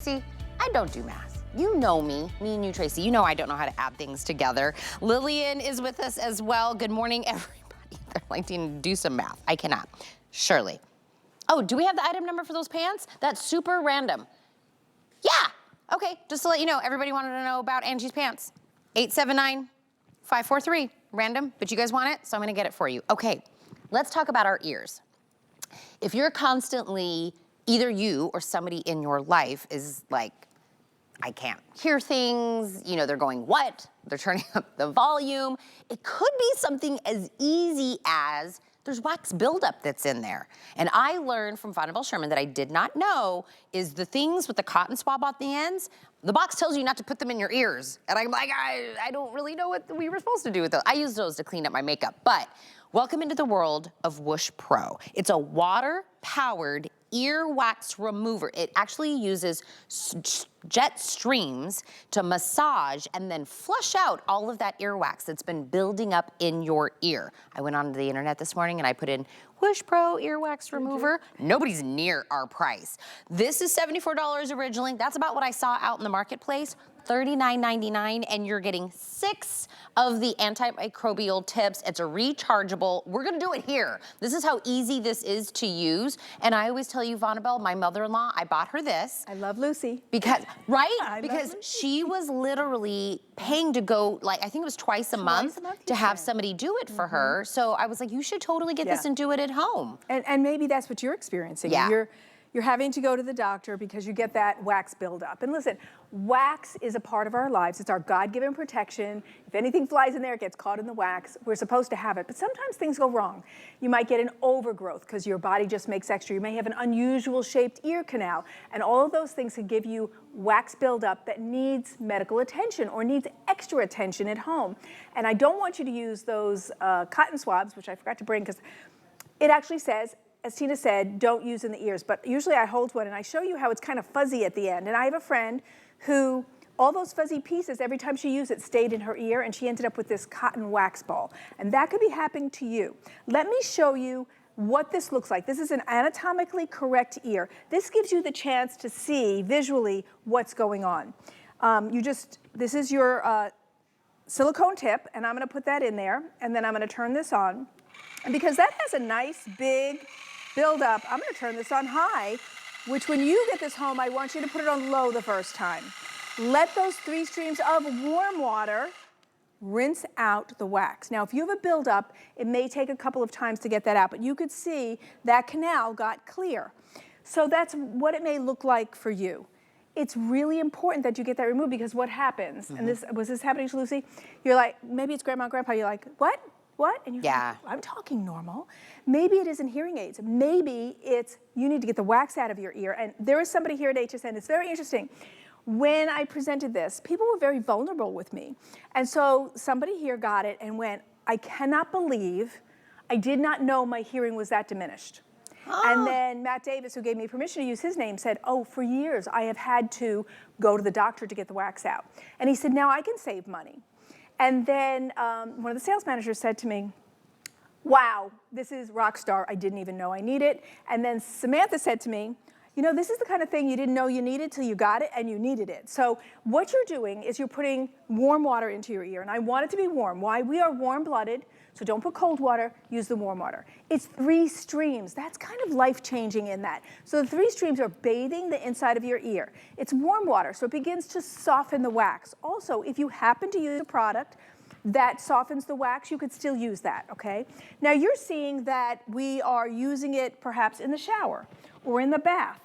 Tracy, I don't do math. You know me and you, Tracy. You know I don't know how to add things together. Lillian is with us as well. Good morning, everybody. They're like, do some math. I cannot. Shirley. Oh, do we have the item number for those pants? That's super random. Yeah. Okay, just to let you know, everybody wanted to know about Angie's pants. 879-543. Random, but you guys want it, so I'm gonna get it for you. Okay, let's talk about our ears. If you're constantly, either you or somebody in your life is like, I can't hear things, you know, they're going, what? They're turning up the volume. It could be something as easy as there's wax buildup that's in there. And I learned from Vonnegut Sherman that I did not know is the things with the cotton swab at the ends, the box tells you not to put them in your ears. And I'm like, I don't really know what we were supposed to do with those. I use those to clean up my makeup. But welcome into the world of WUSH Pro. It's a water-powered earwax remover. It actually uses jet streams to massage and then flush out all of that earwax that's been building up in your ear. I went onto the internet this morning and I put in WUSH Pro earwax remover. Nobody's near our price. This is $74 originally. That's about what I saw out in the marketplace. $39.99, and you're getting 6 of the antimicrobial tips. It's a rechargeable. We're gonna do it here. This is how easy this is to use. And I always tell you, Vonnegut, my mother-in-law, I bought her this. I love Lucy. Because, right? Because she was literally paying to go, like, I think it was twice a month to have somebody do it for her. So I was like, you should totally get this and do it at home. And maybe that's what you're experiencing. Yeah. You're having to go to the doctor because you get that wax buildup. And listen, wax is a part of our lives. It's our God-given protection. If anything flies in there, it gets caught in the wax. We're supposed to have it, but sometimes things go wrong. You might get an overgrowth because your body just makes extra. You may have an unusual shaped ear canal, and all of those things can give you wax buildup that needs medical attention or needs extra attention at home. And I don't want you to use those cotton swabs, which I forgot to bring, because it actually says, as Tina said, don't use in the ears, but usually I hold one and I show you how it's kind of fuzzy at the end. And I have a friend who, all those fuzzy pieces, every time she used it, stayed in her ear, and she ended up with this cotton wax ball. And that could be happening to you. Let me show you what this looks like. This is an anatomically correct ear. This gives you the chance to see visually what's going on. This is your silicone tip, and I'm gonna put that in there, and then I'm gonna turn this on. And because that has a nice big build up, I'm gonna turn this on high, which when you get this home, I want you to put it on low the first time. Let those 3 streams of warm water rinse out the wax. Now, if you have a buildup, it may take a couple of times to get that out, but you could see that canal got clear. So that's what it may look like for you. It's really important that you get that removed, because what happens, and was this happening to Lucy? You're like, maybe it's grandma and grandpa, you're like, what? What? And you're like, I'm talking normal. Maybe it isn't hearing aids. Maybe it's you need to get the wax out of your ear. And there is somebody here at HSN. It's very interesting. When I presented this, people were very vulnerable with me. And so somebody here got it and went, I cannot believe I did not know my hearing was that diminished. And then Matt Davis, who gave me permission to use his name, said, oh, for years I have had to go to the doctor to get the wax out. And he said, now I can save money. And then one of the sales managers said to me, wow, this is rock star. I didn't even know I need it. And then Samantha said to me, you know, this is the kind of thing you didn't know you needed till you got it and you needed it. So what you're doing is you're putting warm water into your ear. And I want it to be warm. Why? We are warm-blooded. So don't put cold water, use the warm water. It's 3 streams. That's kind of life-changing in that. So the 3 streams are bathing the inside of your ear. It's warm water, so it begins to soften the wax. Also, if you happen to use a product that softens the wax, you could still use that, okay? Now you're seeing that we are using it perhaps in the shower or in the bath.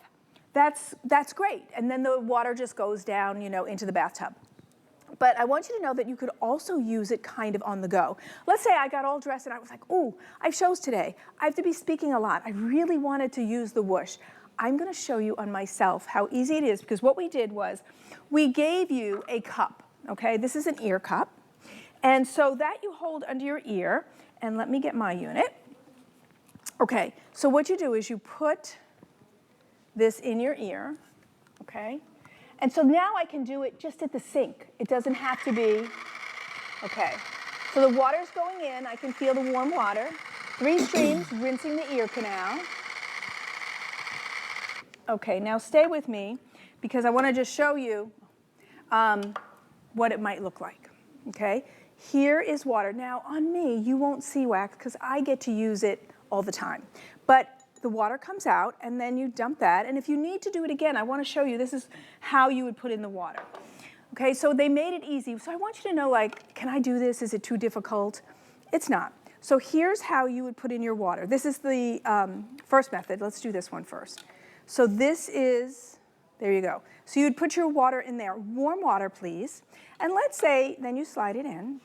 That's great. And then the water just goes down, you know, into the bathtub. But I want you to know that you could also use it kind of on the go. Let's say I got all dressed and I was like, ooh, I have shows today. I have to be speaking a lot. I really wanted to use the WUSH. I'm gonna show you on myself how easy it is, because what we did was we gave you a cup, okay? This is an ear cup. And so that you hold under your ear, and let me get my unit. Okay, so what you do is you put this in your ear, okay? And so now I can do it just at the sink. It doesn't have to be, okay. So the water's going in, I can feel the warm water. 3 streams rinsing the ear canal. Okay, now stay with me, because I want to just show you what it might look like, okay? Here is water. Now on me, you won't see wax because I get to use it all the time. But the water comes out and then you dump that. And if you need to do it again, I want to show you, this is how you would put in the water. Okay, so they made it easy. So I want you to know, like, can I do this? Is it too difficult? It's not. So here's how you would put in your water. This is the first method. Let's do this one first. So this is, there you go. So you'd put your water in there. Warm water, please. And let's say, then you slide it in.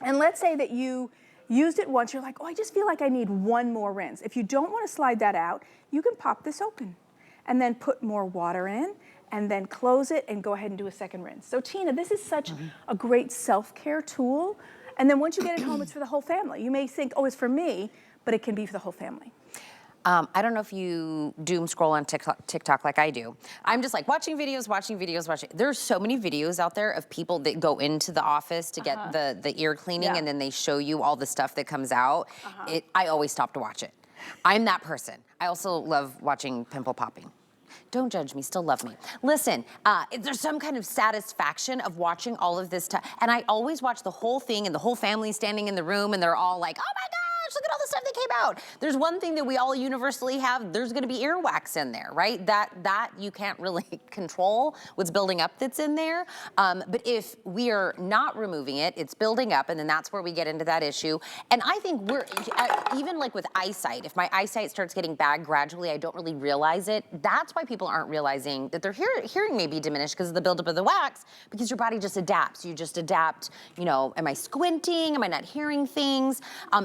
And let's say that you used it once. You're like, oh, I just feel like I need one more rinse. If you don't want to slide that out, you can pop this open and then put more water in and then close it and go ahead and do a second rinse. So Tina, this is such a great self-care tool. And then once you get it home, it's for the whole family. You may think, oh, it's for me, but it can be for the whole family. I don't know if you doom scroll on TikTok like I do. I'm just like watching videos. There's so many videos out there of people that go into the office to get the ear cleaning, and then they show you all the stuff that comes out. I always stop to watch it. I'm that person. I also love watching pimple popping. Don't judge me, still love me. Listen, there's some kind of satisfaction of watching all of this stuff. And I always watch the whole thing and the whole family standing in the room and they're all like, oh my gosh, look at all the stuff that came out. There's one thing that we all universally have, there's gonna be earwax in there, right? That you can't really control what's building up that's in there. But if we are not removing it, it's building up and then that's where we get into that issue. And I think we're, even like with eyesight, if my eyesight starts getting bad gradually, I don't really realize it. That's why people aren't realizing that their hearing may be diminished because of the buildup of the wax, because your body just adapts. You just adapt, you know, am I squinting? Am I not hearing things?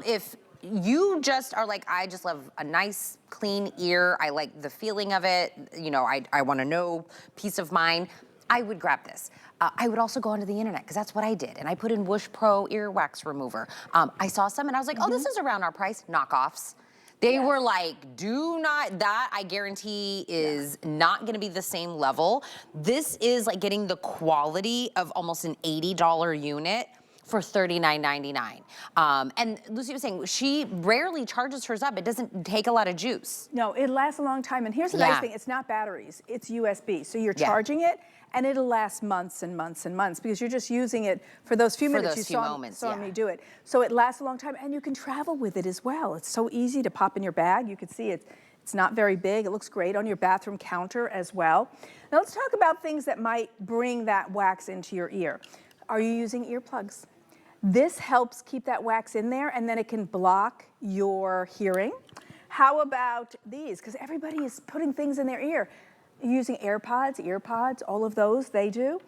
If you just are like, I just love a nice, clean ear. I like the feeling of it. You know, I want to know peace of mind. I would grab this. I would also go onto the internet because that's what I did. And I put in WUSH Pro earwax remover. I saw some and I was like, oh, this is around our price. Knockoffs. They were like, do not, that I guarantee is not gonna be the same level. This is like getting the quality of almost an $80 unit for $39.99. And Lucy was saying, she rarely charges hers up. It doesn't take a lot of juice. No, it lasts a long time. And here's the nice thing, it's not batteries, it's USB. So you're charging it and it'll last months and months and months because you're just using it for those few minutes you saw me do it. So it lasts a long time and you can travel with it as well. It's so easy to pop in your bag. You can see it's not very big. It looks great on your bathroom counter as well. Now let's talk about things that might bring that wax into your ear. Are you using earplugs? This helps keep that wax in there and then it can block your hearing. How about these? Because everybody is putting things in their ear. Using AirPods, EarPods, all of those, they do.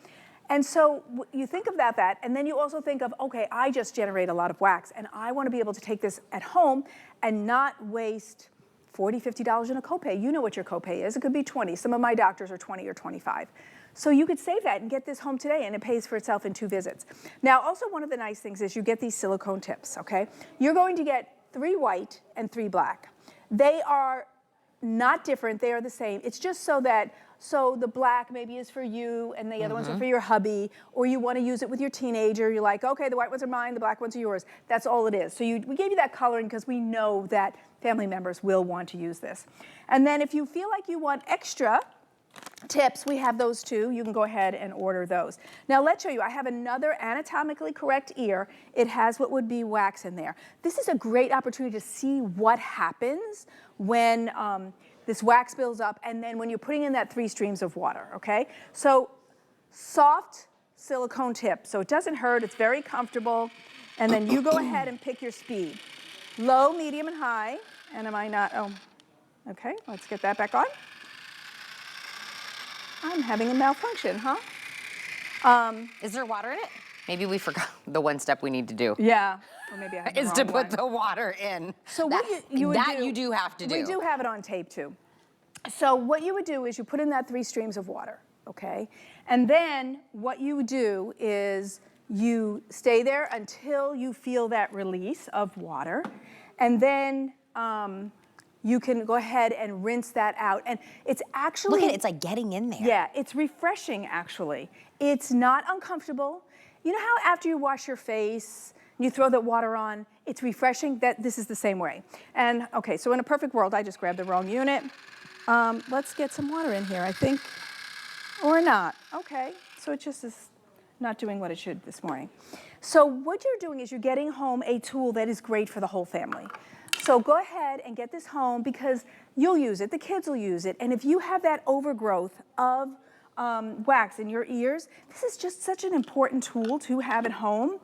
And so you think of that, and then you also think of, okay, I just generate a lot of wax, and I want to be able to take this at home and not waste $40, $50 in a copay. You know what your copay is. It could be 20. Some of my doctors are 20 or 25. So you could save that and get this home today, and it pays for itself in 2 visits. Now, also one of the nice things is you get these silicone tips, okay? You're going to get 3 white and 3 black. They are not different, they are the same. It's just so that, the black maybe is for you and the other ones are for your hubby, or you want to use it with your teenager. You're like, okay, the white ones are mine, the black ones are yours. That's all it is. So we gave you that coloring because we know that family members will want to use this. And then if you feel like you want extra tips, we have those too. You can go ahead and order those. Now let's show you, I have another anatomically correct ear. It has what would be wax in there. This is a great opportunity to see what happens when this wax builds up and then when you're putting in that 3 streams of water, okay? So soft silicone tip, so it doesn't hurt, it's very comfortable, and then you go ahead and pick your speed. Low, medium, and high, and am I not, oh, okay, let's get that back on. I'm having a malfunction, huh? Is there water in it? Maybe we forgot the one step we need to do. Yeah, or maybe I have the is wrong to put one. the water in. So what you do have to do. We do have it on tape too. So what you would do is you put in that 3 streams of water, okay? And then what you do is you stay there until you feel that release of water, and then you can go ahead and rinse that out. And it's actually— Look at it, it's like getting in there. Yeah, it's refreshing actually. It's not uncomfortable. You know how after you wash your face, you throw that water on, it's refreshing? This is the same way. And okay, so in a perfect world, I just grabbed the wrong unit. Let's get some water in here. I think Or not. Okay. So it just is not doing what it should this morning. So what you're doing is you're getting home a tool that is great for the whole family. So go ahead and get this home because you'll use it, the kids will use it, and if you have that overgrowth of wax in your ears, this is just such an important tool to have at home.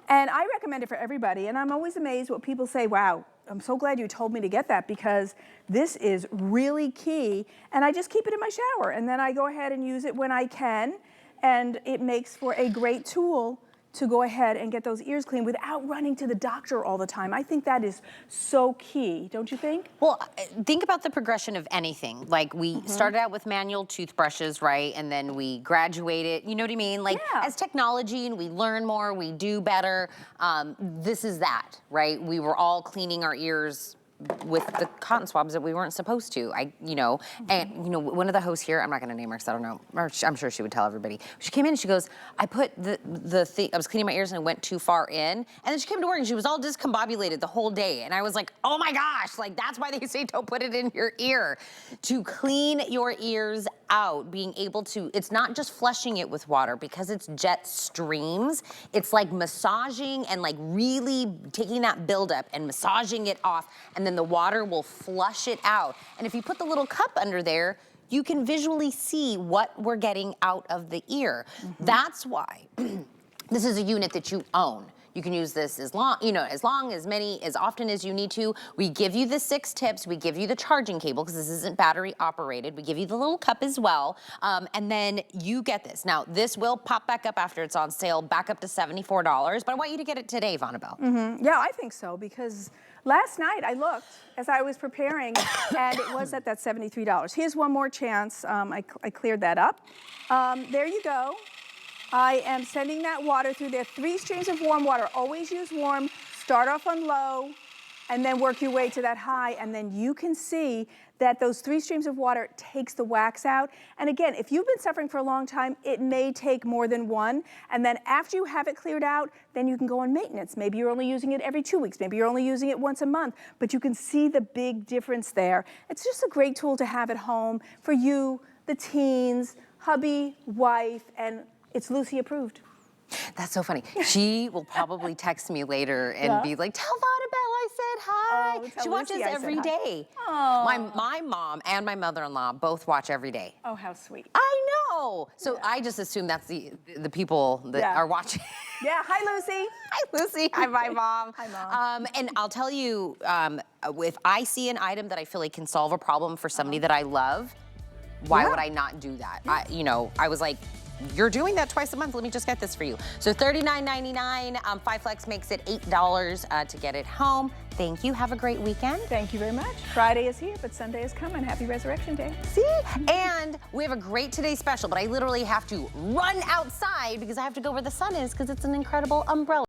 And I recommend it for everybody, and I'm always amazed what people say, wow, I'm so glad you told me to get that because this is really key. And I just keep it in my shower, and then I go ahead and use it when I can, and it makes for a great tool to go ahead and get those ears clean without running to the doctor all the time. I think that is so key, don't you think? Well, think about the progression of anything. Like we started out with manual toothbrushes, right? And then we graduated, you know what I mean? Like as technology and we learn more, we do better. This is that, right? We were all cleaning our ears with the cotton swabs that we weren't supposed to. And one of the hosts here, I'm not gonna name her because I don't know, I'm sure she would tell everybody. She came in and she goes, I put the thing, I was cleaning my ears and I went too far in. And then she came to work and she was all discombobulated the whole day. And I was like, oh my gosh, like that's why they say don't put it in your ear. To clean your ears out, being able to, it's not just flushing it with water because it's jet streams. It's like massaging and like really taking that buildup and massaging it off, and then the water will flush it out. And if you put the little cup under there, you can visually see what we're getting out of the ear. That's why this is a unit that you own. You can use this as long, as often as you need to. We give you the 6 tips. We give you the charging cable because this isn't battery operated. We give you the little cup as well. And then you get this. Now, this will pop back up after it's on sale, back up to $74. But I want you to get it today, Vonnabelle. Yeah, I think so because last night I looked as I was preparing and it was at that $73. Here's one more chance. I cleared that up. There you go. I am sending that water through there. 3 streams of warm water. Always use warm. Start off on low and then work your way to that high. And then you can see that those 3 streams of water takes the wax out. And again, if you've been suffering for a long time, it may take more than one. And then after you have it cleared out, then you can go on maintenance. Maybe you're only using it every 2 weeks. Maybe you're only using it once a month. But you can see the big difference there. It's just a great tool to have at home for you, the teens, hubby, wife, and it's Lucy approved. That's so funny. She will probably text me later and be like, tell Vonnabelle I said hi. Oh, tell She watches Lucy I said every hi. day. Oh. My mom and my mother-in-law both watch every day. Oh, how sweet. I know. So I just assume that's the people that are watching. Yeah, hi, Lucy. Hi, Lucy. Hi, my mom. Hi, Mom. And I'll tell you, if I see an item that I feel like can solve a problem for somebody that I love, why would I not do that? I was like, you're doing that twice a month. Let me just get this for you. So $39.99. 5 Flex makes it $8 to get it home. Thank you. Have a great weekend. Thank you very much. Friday is here, but Sunday is coming. Happy Resurrection Day. See? And we have a great Today special, but I literally have to run outside because I have to go where the sun is because it's an incredible umbrella.